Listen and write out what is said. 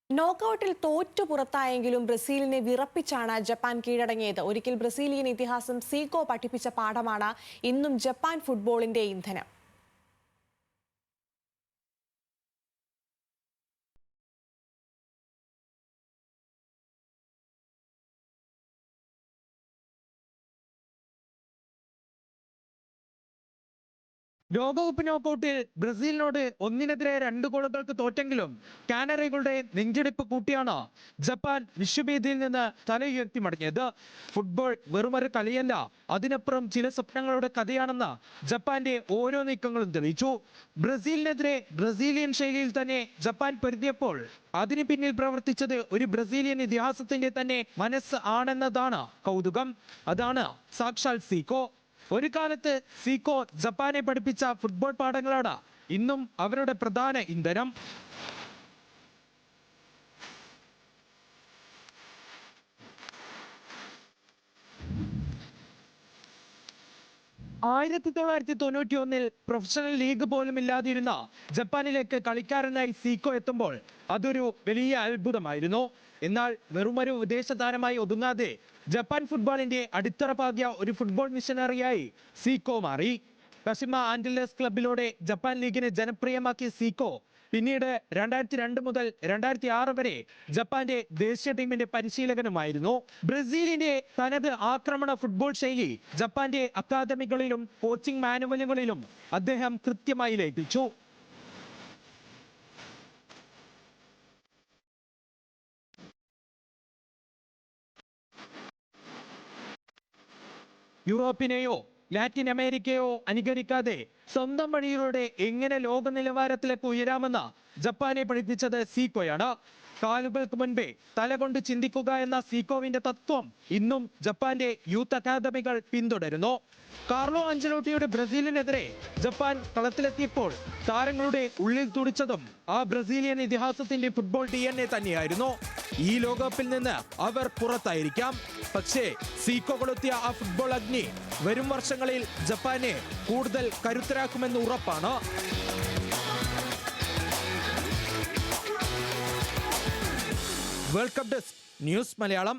നോക്കൌട്ടിൽ തോറ്റു പുറത്തായെങ്കിലും ബ്രസീലിനെ വിറപ്പിച്ചാണ് ജപ്പാൻ കീഴടങ്ങിയത്. ഒരിക്കൽ ബ്രസീലിയൻ ഇതിഹാസം സീക്കോ പഠിപ്പിച്ച പാഠമാണ് ഇന്നും ജപ്പാൻ ഫുട്ബോളിന്റെ ഇന്ധനം. ലോകകപ്പ് നോക്കൌട്ടിൽ ബ്രസീലിനോട് 1-നെതിരെ 2 ഗോളുകൾക്ക് തോറ്റെങ്കിലും കാനറികളുടെ നെഞ്ചെടുപ്പ് കൂട്ടിയാണ് ജപ്പാൻ വിശ്വവേദിയിൽ നിന്ന് തലയുയർത്തി മടങ്ങിയത്. ഫുട്ബോൾ വെറുമൊരു കളിയല്ല, അതിനപ്പുറം ചില സ്വപ്നങ്ങളുടെ കഥയാണെന്ന് ജപ്പാന്റെ ഓരോ നീക്കങ്ങളും തെളിയിച്ചു. ബ്രസീലിനെതിരെ ബ്രസീലിയൻ ശൈലിയിൽ തന്നെ ജപ്പാൻ പൊരുതിയപ്പോൾ അതിന് പിന്നിൽ പ്രവർത്തിച്ചത് ഒരു ബ്രസീലിയൻ ഇതിഹാസത്തിന്റെ തന്നെ മനസ്സ് ആണെന്നതാണ് കൗതുകം. അതാണ് സാക്ഷാൽ സീക്കോ. ഒരു കാലത്ത് സീക്കോ ജപ്പാനെ പഠിപ്പിച്ച ഫുട്ബോൾ പാഠങ്ങളാണ് ഇന്നും അവരുടെ പ്രധാന ഇന്ധനം. 1991-ൽ പ്രൊഫഷണൽ ലീഗ് പോലും ഇല്ലാതിരുന്ന ജപ്പാനിലേക്ക് കളിക്കാരനായി സീക്കോ എത്തുമ്പോൾ അതൊരു വലിയ അത്ഭുതമായിരുന്നു. എന്നാൽ വെറുമൊരു വിദേശ താരമായി ഒതുങ്ങാതെ ജപ്പാൻ ഫുട്ബോളിന്റെ അടിത്തറ പാകിയ ഒരു ഫുട്ബോൾ മിഷനറിയായി സീക്കോ മാറി. കഷിമ ആന്റിലേഴ്സ് ക്ലബിലൂടെ ജപ്പാൻ ലീഗിനെ ജനപ്രിയമാക്കിയ സീക്കോ പിന്നീട് 2002 മുതൽ 2006 വരെ ജപ്പാന്റെ ദേശീയ ടീമിന്റെ പരിശീലകനുമായിരുന്നു. ബ്രസീലിന്റെ തനത് ആക്രമണ ഫുട്ബോൾ ശൈലി ജപ്പാന്റെ അക്കാദമികളിലും കോച്ചിംഗ് മാനുവലുകളിലും അദ്ദേഹം കൃത്യമായി ലയിപ്പിച്ചു. യൂറോപ്പിനെയോ ലാറ്റിൻ അമേരിക്കയോ അനുകരിക്കാതെ സ്വന്തം വഴിയിലൂടെ എങ്ങനെ ലോക നിലവാരത്തിലേക്ക് ഉയരാമെന്ന് ജപ്പാനെ പഠിപ്പിച്ചത് സീക്കോയാണ്. കാലുകൾക്ക് മുൻപേ തലകൊണ്ട് ചിന്തിക്കുക എന്ന സീക്കോവിന്റെ തത്വം ഇന്നും ജപ്പാന്റെ യൂത്ത് അക്കാദമികൾ പിന്തുടരുന്നു. കാർലോ അഞ്ചലോട്ടിയുടെ ബ്രസീലിനെതിരെ ജപ്പാൻ കളത്തിലെത്തിയപ്പോൾ താരങ്ങളുടെ ഉള്ളിൽ തുടിച്ചതും ആ ബ്രസീലിയൻ ഇതിഹാസത്തിന്റെ ഫുട്ബോൾ DNA തന്നെയായിരുന്നു. ഈ ലോകകപ്പിൽ നിന്ന് അവർ പുറത്തായിരിക്കാം, പക്ഷേ സീക്കോ കൊളുത്തിയ ആ ഫുട്ബോൾ അഗ്നി വരും വർഷങ്ങളിൽ ജപ്പാനെ കൂടുതൽ കരുത്തരാക്കുമെന്ന് ഉറപ്പാണ്. World cup desk news Malayalam.